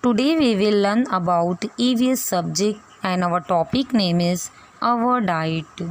Today we will learn about EVS subject and our topic name is our diet.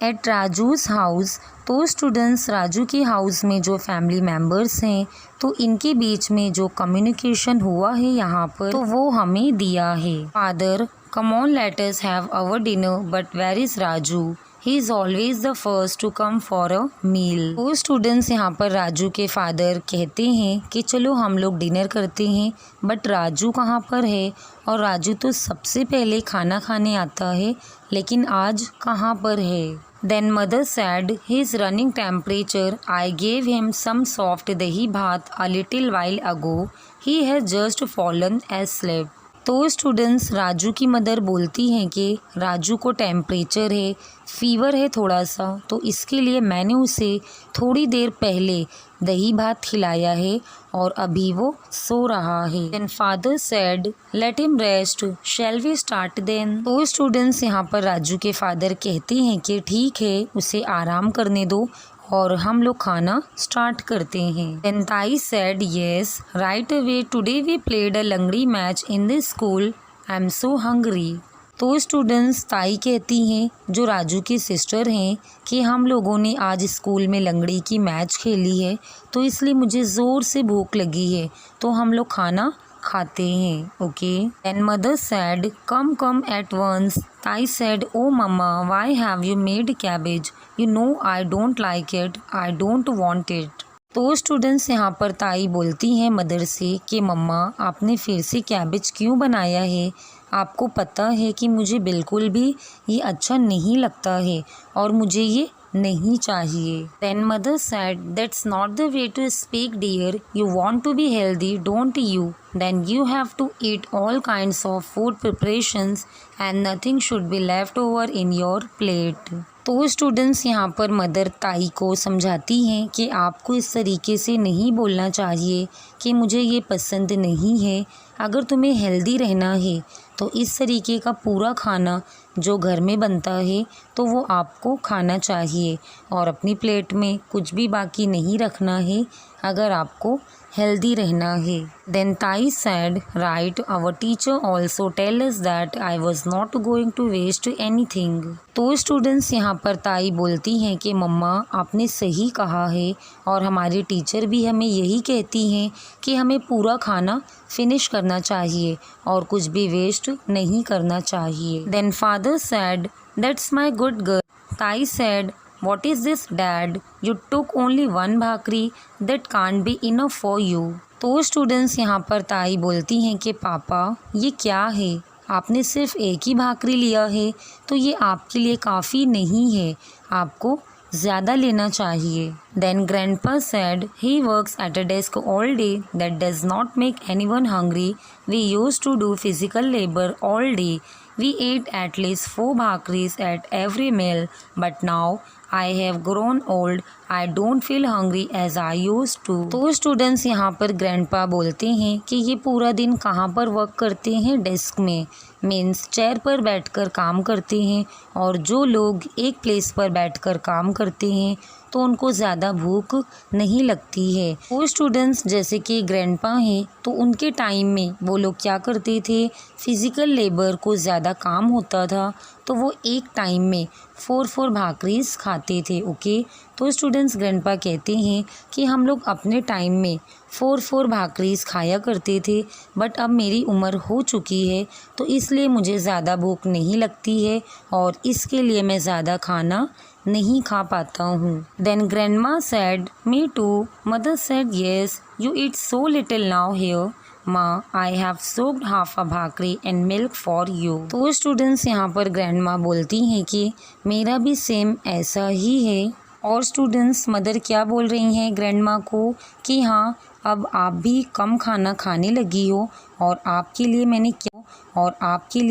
At Raju's house, तो students Raju के house में जो family members हैं तो इनके बीच में जो कम्युनिकेशन हुआ है यहाँ पर तो वो हमें दिया है। Father, come on let us have our dinner but where is Raju? He is always the first to come for a meal. वो स्टूडेंट्स यहाँ पर राजू के फादर कहते हैं कि चलो हम लोग डिनर करते हैं, बट राजू कहाँ पर है? और राजू तो सबसे पहले खाना खाने आता है, लेकिन आज कहाँ पर है? Then mother said, his running temperature. I gave him some soft dahi bhat a little while ago. He has just fallen asleep. तो स्टूडेंट्स राजू की मदर बोलती हैं कि राजू को टेम्परेचर है, फीवर है थोड़ा सा, तो इसके लिए मैंने उसे थोड़ी देर पहले दही भात खिलाया है और अभी वो सो रहा है। Then father said, let him rest, shall we start then? तो स्टूडेंट्स यहाँ पर राजू के फादर कहते हैं कि ठीक है, उसे आराम करने दो और हम लोग खाना स्टार्ट करते हैं। Then Tai said, yes right away, today we played a langdi match in the school, I am so hungry. तो स्टूडेंट्स ताई कहती हैं, जो राजू की सिस्टर हैं, कि हम लोगों ने आज स्कूल में लंगड़ी की मैच खेली है तो इसलिए मुझे ज़ोर से भूख लगी है, तो हम लोग खाना खाते हैं। Okay. And mother said, come come at once. Tai said, oh mamma why have you made cabbage? You know I don't like it, I don't want it. तो स्टूडेंट्स यहाँ पर ताई बोलती हैं मदर से कि मम्मा आपने फिर से कैबेज क्यों बनाया है? आपको पता है कि मुझे बिल्कुल भी ये अच्छा नहीं लगता है और मुझे ये नहीं चाहिए। Then mother said, that's not the way to speak dear, you want to be healthy don't you? Then you have to eat all kinds of food preparations and nothing should be left over in your plate. तो students यहाँ पर mother ताई को समझाती हैं कि आपको इस तरीके से नहीं बोलना चाहिए कि मुझे ये पसंद नहीं है। अगर तुम्हें हेल्दी रहना है तो इस तरीके का पूरा खाना जो घर में बनता है तो वो आपको खाना चाहिए और अपनी प्लेट में कुछ भी बाकी नहीं रखना है अगर आपको हेल्दी रहना है। Then Tai said, right, our teacher also tell us that I was not going to waste anything. तो स्टूडेंट्स यहाँ पर ताई बोलती हैं कि मम्मा आपने सही कहा है और हमारी टीचर भी हमें यही कहती हैं कि हमें पूरा खाना फिनिश करना चाहिए और कुछ भी वेस्ट नहीं करना चाहिए। Then father said, that's my good girl. Tai said, what is this dad? You took only one bhakri, that can't be enough for you. तो स्टूडेंट्स यहाँ पर ताई बोलती हैं कि पापा ये क्या है, आपने सिर्फ एक ही भाकरी लिया है तो ये आपके लिए काफ़ी नहीं है, आपको ज़्यादा लेना चाहिए। Then grandpa said, he works at a desk all day, that does not make anyone hungry, we used to do physical labour all day, we ate at least 4 bhakris at every meal, but now I have grown old, I don't feel hungry as I used to. तो students यहाँ पर grandpa बोलते हैं कि ये पूरा दिन कहाँ पर वर्क करते हैं? डेस्क में, मीन्स चेयर पर बैठकर काम करते हैं और जो लोग एक प्लेस पर बैठकर काम करते हैं तो उनको ज़्यादा भूख नहीं लगती है। वो स्टूडेंट्स जैसे कि ग्रैंडपा हैं तो उनके टाइम में वो लोग क्या करते थे, फिज़िकल लेबर को ज़्यादा काम होता था तो वो एक टाइम में 4 भाकरीज खाते थे। ओके। तो स्टूडेंट्स ग्रैंडपा कहते हैं कि हम लोग अपने टाइम में 4 भाकरीज खाया करते थे, बट अब मेरी उम्र हो चुकी है तो इसलिए मुझे ज़्यादा भूख नहीं लगती है और इसके लिए मैं ज़्यादा खाना नहीं खा पाता हूँ। Then grandma said, me too. Mother said, yes, you eat so little now here माँ, I have soaked half a bhakri and milk for you. तो स्टूडेंट्स यहाँ पर ग्रैंडमा बोलती हैं कि मेरा भी सेम ऐसा ही है। और स्टूडेंट्स मदर क्या बोल रही हैं ग्रैंडमा को कि हाँ अब आप भी कम खाना खाने लगी हो और आपके लिए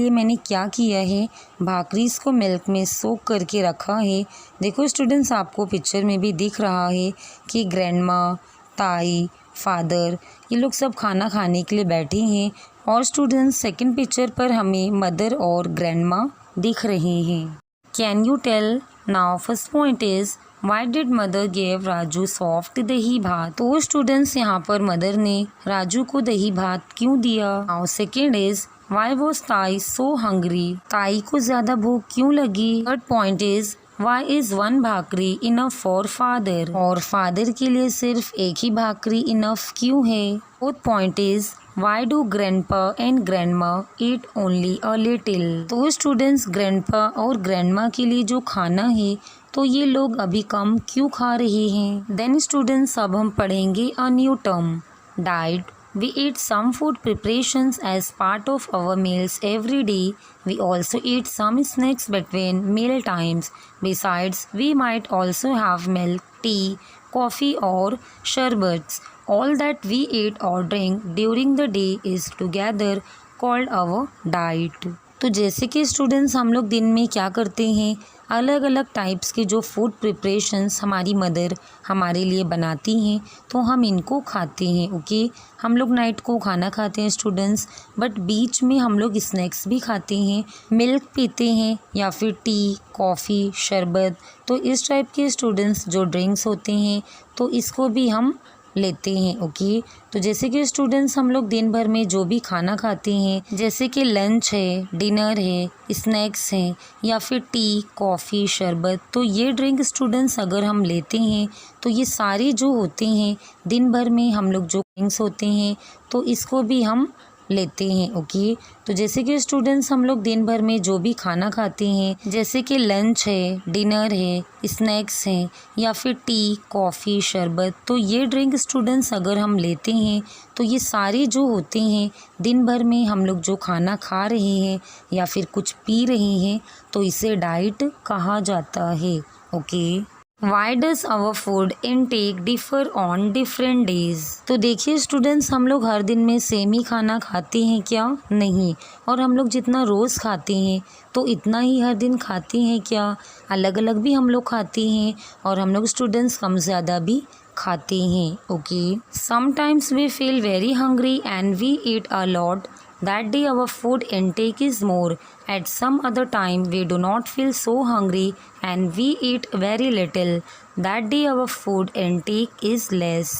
मैंने क्या किया है, भाकरीज को मिल्क में सोक करके रखा है। देखो स्टूडेंट्स आपको पिक्चर में भी दिख रहा है कि ग्रैंडमा, ताई, फादर ये लोग सब खाना खाने के लिए बैठे हैं और स्टूडेंट्स सेकंड पिक्चर पर हमें मदर और ग्रैंडमा दिख रहे हैं। Can you tell now? First point is why did mother give Raju soft dahi bhat. तो स्टूडेंट्स यहाँ पर मदर ने राजू को दही भात क्यों दिया। Now second is why was Tai so hungry. Tai को ज्यादा भूख क्यों लगी। Third point is why is one bhakri enough for father. और फादर के लिए सिर्फ एक ही भाकरी इनफ क्यों है। Fourth point is why do grandpa and grandma eat only a little. तो स्टूडेंट्स ग्रैंडपा और ग्रैंडमा के लिए जो खाना है तो ये लोग अभी कम क्यों खा रहे हैं। देन स्टूडेंट्स अब हम पढ़ेंगे a new term diet. We eat some food preparations as part of our meals every day. We also eat some snacks between meal times. Besides, we might also have milk, tea, coffee or sherbets. All that we eat or drink during the day is together called our diet. तो जैसे कि students हम लोग दिन में क्या करते हैं, अलग अलग टाइप्स के जो फूड प्रिपरेशंस हमारी मदर हमारे लिए बनाती हैं तो हम इनको खाते हैं। ओके, हम लोग नाइट को खाना खाते हैं स्टूडेंट्स, बट बीच में हम लोग स्नैक्स भी खाते हैं, मिल्क पीते हैं या फिर टी, कॉफ़ी, शरबत। तो इस टाइप के स्टूडेंट्स जो ड्रिंक्स होते हैं तो इसको भी हम लेते हैं। ओके, तो जैसे कि स्टूडेंट्स हम लोग दिन भर में जो भी खाना खाते हैं जैसे कि लंच है, डिनर है, स्नैक्स हैं या फिर टी, कॉफ़ी, शरबत, तो ये ड्रिंक स्टूडेंट्स अगर हम लेते हैं तो ये सारे जो होते हैं दिन भर में हम लोग जो ड्रिंक्स होते हैं तो इसको भी हम लेते हैं। ओके, तो जैसे कि स्टूडेंट्स हम लोग दिन भर में जो भी खाना खाते हैं जैसे कि लंच है, डिनर है, स्नैक्स हैं या फिर टी, कॉफ़ी, शरबत, तो ये ड्रिंक स्टूडेंट्स अगर हम लेते हैं तो ये सारे जो होते हैं दिन भर में हम लोग जो खाना खा रहे हैं या फिर कुछ पी रहे हैं तो इसे डाइट कहा जाता है। Okay, why does our food intake differ on different days. तो देखिए स्टूडेंट्स हम लोग हर दिन में सेम ही खाना खाते हैं क्या, नहीं। और हम लोग जितना रोज़ खाते हैं तो इतना ही हर दिन खाते हैं क्या, अलग अलग भी हम लोग खाते हैं और हम लोग स्टूडेंट्स कम ज़्यादा भी खाते हैं। Okay, sometimes we feel very hungry and we eat a lot. That day our food intake is more. At some other time we do not feel so hungry and we eat very little. That day our food intake is less.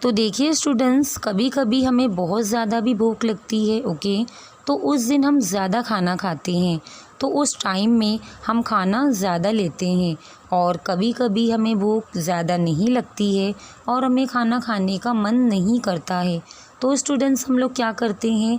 तो देखिए students कभी कभी हमें बहुत ज़्यादा भी भूख लगती है। ओके, तो उस दिन हम ज़्यादा खाना खाते हैं तो उस टाइम में हम खाना ज़्यादा लेते हैं और कभी कभी हमें भूख ज़्यादा नहीं लगती है और हमें खाना खाने का मन नहीं करता है तो स्टूडेंट्स हम लोग क्या करते हैं,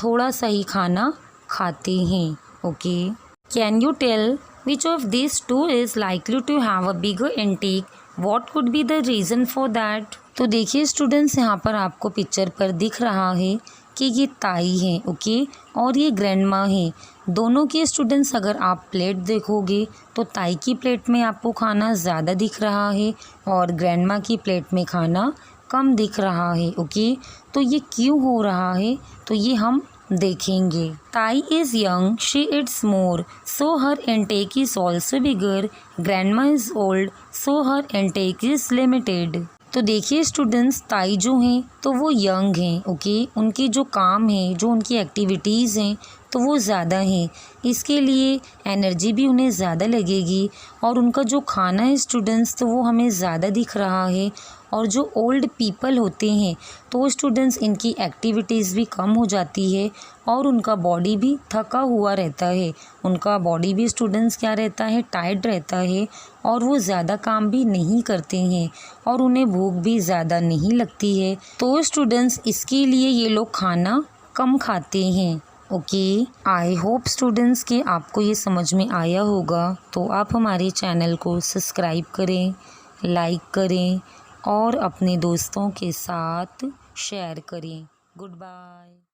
थोड़ा सा ही खाना खाते हैं। Okay, can you tell which of this two is likely to have a bigger intake, what could be the reason for that. तो देखिए स्टूडेंट्स यहाँ पर आपको पिक्चर पर दिख रहा है कि ये ताई है। ओके, और ये ग्रैंडमा है। दोनों के स्टूडेंट्स अगर आप प्लेट देखोगे तो ताई की प्लेट में आपको खाना ज़्यादा दिख रहा है और ग्रैंडमा की प्लेट में खाना कम दिख रहा है। ओके, तो ये क्यों हो रहा है तो ये हम देखेंगे। ताई is young, she it's more, so her intake is also bigger. Grandma is old, so her intake is limited. तो देखिए स्टूडेंट्स ताई जो हैं तो वो यंग हैं। ओके, उनकी जो काम है, जो उनकी एक्टिविटीज़ हैं तो वो ज़्यादा हैं, इसके लिए एनर्जी भी उन्हें ज़्यादा लगेगी और उनका जो खाना है स्टूडेंट्स तो वो हमें ज़्यादा दिख रहा है। और जो ओल्ड पीपल होते हैं तो स्टूडेंट्स इनकी एक्टिविटीज़ भी कम हो जाती है और उनका बॉडी भी थका हुआ रहता है, उनका बॉडी भी स्टूडेंट्स क्या रहता है, टायर्ड रहता है और वो ज़्यादा काम भी नहीं करते हैं और उन्हें भूख भी ज़्यादा नहीं लगती है तो स्टूडेंट्स इसके लिए ये लोग खाना कम खाते हैं। ओके, आई होप स्टूडेंट्स कि आपको ये समझ में आया होगा। तो आप हमारे चैनल को सब्सक्राइब करें, लाइक करें और अपने दोस्तों के साथ शेयर करें। Good bye.